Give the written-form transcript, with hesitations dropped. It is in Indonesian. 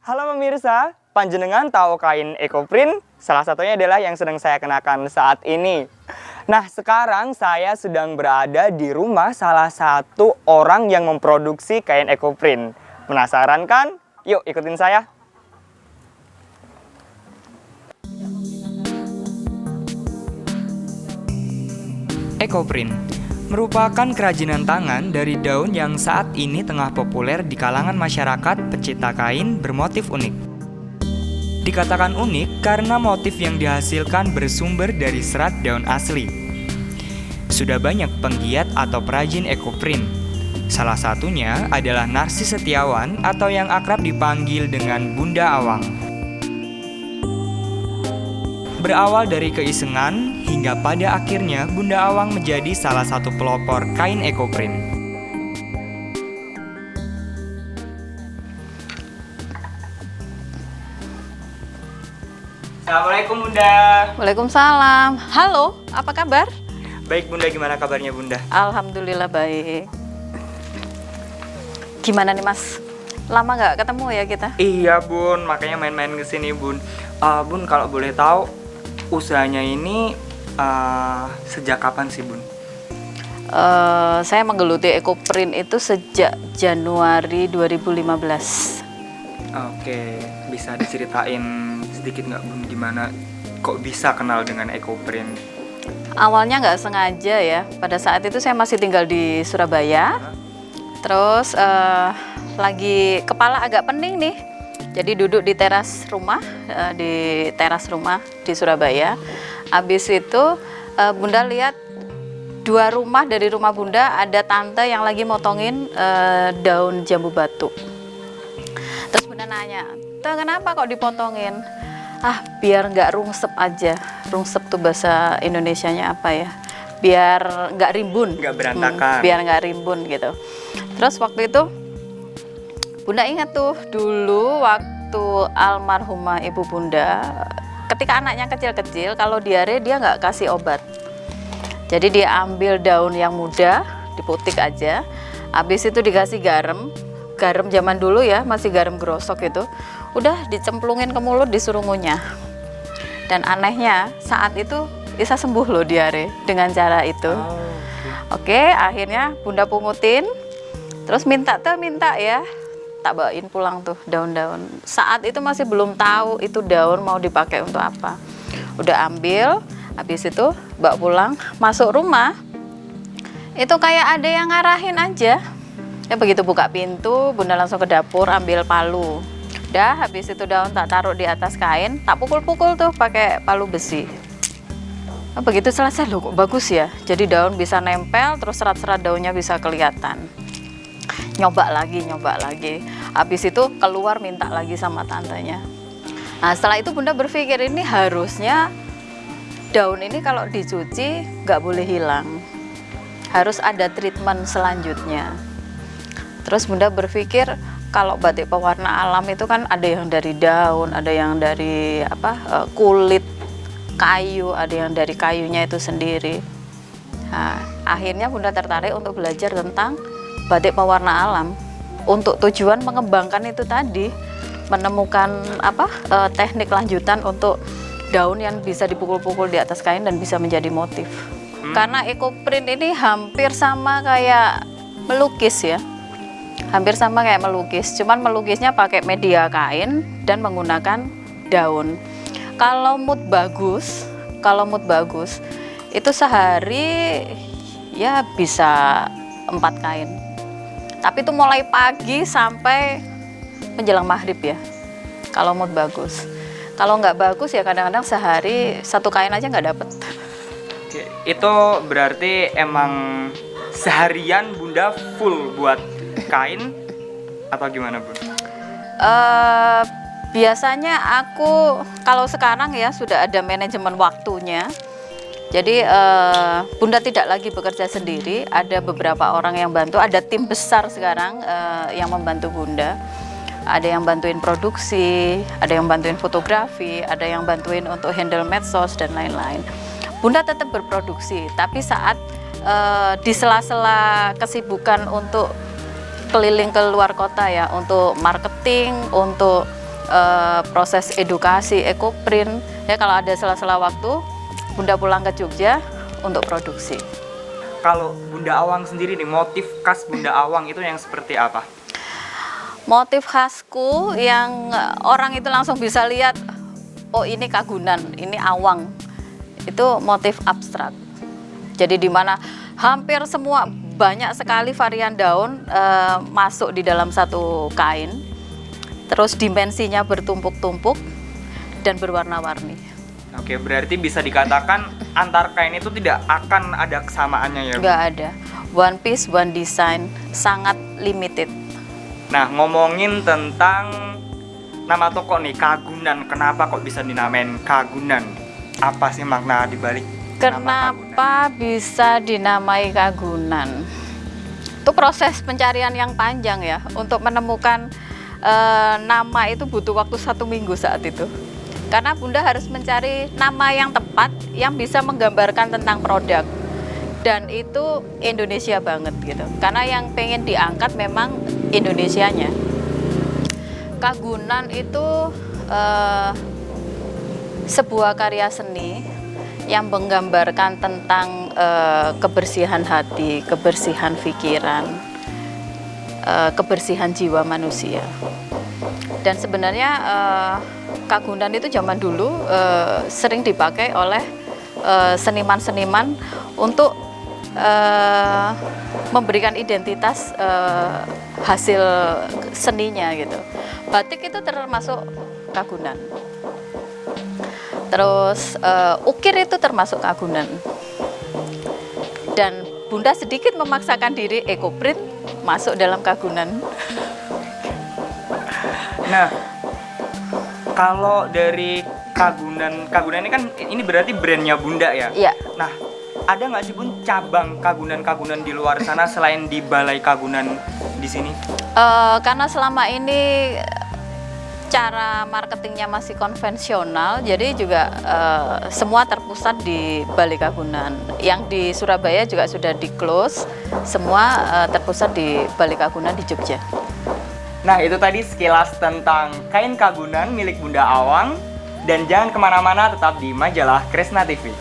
Halo pemirsa, panjenengan tahu kain ekoprint? Salah satunya adalah yang sedang saya kenakan saat ini. Nah, sekarang saya sedang berada di rumah salah satu orang yang memproduksi kain ekoprint. Penasaran kan? Yuk ikutin saya. Ekoprint merupakan kerajinan tangan dari daun yang saat ini tengah populer di kalangan masyarakat pecinta kain bermotif unik. Dikatakan unik karena motif yang dihasilkan bersumber dari serat daun asli. Sudah banyak penggiat atau perajin ekoprint. Salah satunya adalah Narsis Setiawan atau yang akrab dipanggil dengan Bunda Awang. Berawal dari keisengan, hingga pada akhirnya Bunda Awang menjadi salah satu pelopor kain ekoprint. Assalamualaikum Bunda. Waalaikumsalam. Halo, apa kabar? Baik Bunda, gimana kabarnya Bunda? Alhamdulillah baik. Gimana nih Mas? Lama nggak ketemu ya kita? Iya Bun, makanya main-main kesini Bun. Bun, kalau boleh tahu, usahanya ini sejak kapan sih Bun? Saya menggeluti ekoprint itu sejak Januari 2015. Oke, bisa diceritain sedikit nggak Bun, gimana kok bisa kenal dengan ekoprint? Awalnya nggak sengaja ya. Pada saat itu saya masih tinggal di Surabaya. Terus lagi kepala agak pening nih. Jadi duduk di teras rumah, di Surabaya. Habis itu Bunda lihat dua rumah dari rumah Bunda ada tante yang lagi motongin daun jambu batu. Terus Bunda nanya, "Tante, kenapa kok dipotongin?" "Ah, biar nggak rungsep aja." Rungsep tuh bahasa Indonesianya apa ya? Biar nggak rimbun. Nggak berantakan. Biar nggak rimbun gitu. Terus waktu itu Bunda ingat tuh dulu waktu almarhumah ibu Bunda, ketika anaknya kecil-kecil, kalau diare dia nggak kasih obat. Jadi dia ambil daun yang muda, diputik aja, habis itu dikasih garam. Garam zaman dulu ya, masih garam grosok gitu. Udah dicemplungin ke mulut, disuruh ngunyah. Dan anehnya saat itu bisa sembuh loh diare dengan cara itu. Oke, akhirnya Bunda pungutin, terus minta ya. Tak bawain pulang tuh daun-daun. Saat itu masih belum tahu itu daun mau dipakai untuk apa. Udah ambil, habis itu bawa pulang, masuk rumah. Itu kayak ada yang ngarahin aja. Ya begitu buka pintu, Bunda langsung ke dapur ambil palu. Udah, habis itu daun tak taruh di atas kain, tak pukul-pukul tuh pakai palu besi. Nah, begitu selesai loh, kok bagus ya. Jadi daun bisa nempel, terus serat-serat daunnya bisa kelihatan. Nyoba lagi. Habis itu keluar minta lagi sama tantenya. Nah, setelah itu Bunda berpikir ini harusnya daun ini kalau dicuci nggak boleh hilang. Harus ada treatment selanjutnya. Terus Bunda berpikir kalau batik pewarna alam itu kan ada yang dari daun, ada yang dari kulit kayu, ada yang dari kayunya itu sendiri. Nah, akhirnya Bunda tertarik untuk belajar tentang batik pewarna alam untuk tujuan mengembangkan itu tadi, menemukan teknik lanjutan untuk daun yang bisa dipukul-pukul di atas kain dan bisa menjadi motif. Karena ekoprint ini hampir sama kayak melukis ya, cuman melukisnya pakai media kain dan menggunakan daun. Kalau mood bagus itu sehari ya bisa 4 kain. Tapi itu mulai pagi sampai menjelang maghrib ya, kalau mood bagus. Kalau nggak bagus ya kadang-kadang sehari 1 kain aja nggak dapet. Oke, itu berarti emang seharian Bunda full buat kain atau gimana Bun? Biasanya aku kalau sekarang ya sudah ada manajemen waktunya. Jadi Bunda tidak lagi bekerja sendiri, ada beberapa orang yang bantu, ada tim besar sekarang yang membantu Bunda. Ada yang bantuin produksi, ada yang bantuin fotografi, ada yang bantuin untuk handle medsos dan lain-lain. Bunda tetap berproduksi, tapi saat di sela-sela kesibukan untuk keliling ke luar kota ya, untuk marketing, untuk proses edukasi ekoprint. Ya kalau ada sela-sela waktu, Bunda pulang ke Jogja untuk produksi. Kalau Bunda Awang sendiri nih, motif khas Bunda Awang itu yang seperti apa? Motif khasku yang orang itu langsung bisa lihat, oh ini Kagunan, ini Awang. Itu motif abstrak. Jadi di mana hampir semua, banyak sekali varian daun masuk di dalam satu kain. Terus dimensinya bertumpuk-tumpuk dan berwarna-warni. Oke, berarti bisa dikatakan antar kain itu tidak akan ada kesamaannya ya, Bu? Nggak ada. One piece, one design, sangat limited. Nah, ngomongin tentang nama toko nih, Kagunan. Kenapa kok bisa dinamain Kagunan? Apa sih makna dibalik nama Kagunan? Kenapa bisa dinamai Kagunan? Itu proses pencarian yang panjang ya. Untuk menemukan nama itu butuh waktu 1 minggu saat itu. Karena Bunda harus mencari nama yang tepat yang bisa menggambarkan tentang produk. Dan itu Indonesia banget gitu. Karena yang pengen diangkat memang Indonesianya. Kagunan itu sebuah karya seni yang menggambarkan tentang kebersihan hati, kebersihan pikiran, kebersihan jiwa manusia. Dan sebenarnya Kagunan itu zaman dulu sering dipakai oleh seniman-seniman untuk memberikan identitas hasil seninya gitu. Batik itu termasuk Kagunan. Terus ukir itu termasuk Kagunan. Dan Bunda sedikit memaksakan diri ekoprint masuk dalam Kagunan. Nah, kalau dari Kagunan ini kan ini berarti brandnya Bunda ya? Iya. Nah, ada nggak sih Bun cabang Kagunan di luar sana selain di Balai Kagunan di sini? Karena selama ini cara marketingnya masih konvensional, jadi juga semua terpusat di Balai Kagunan. Yang di Surabaya juga sudah di close, semua terpusat di Balai Kagunan di Jogja. Nah, itu tadi sekilas tentang kain Kagunan milik Bunda Awang. Dan jangan kemana-mana, tetap di Majalah Kresna TV.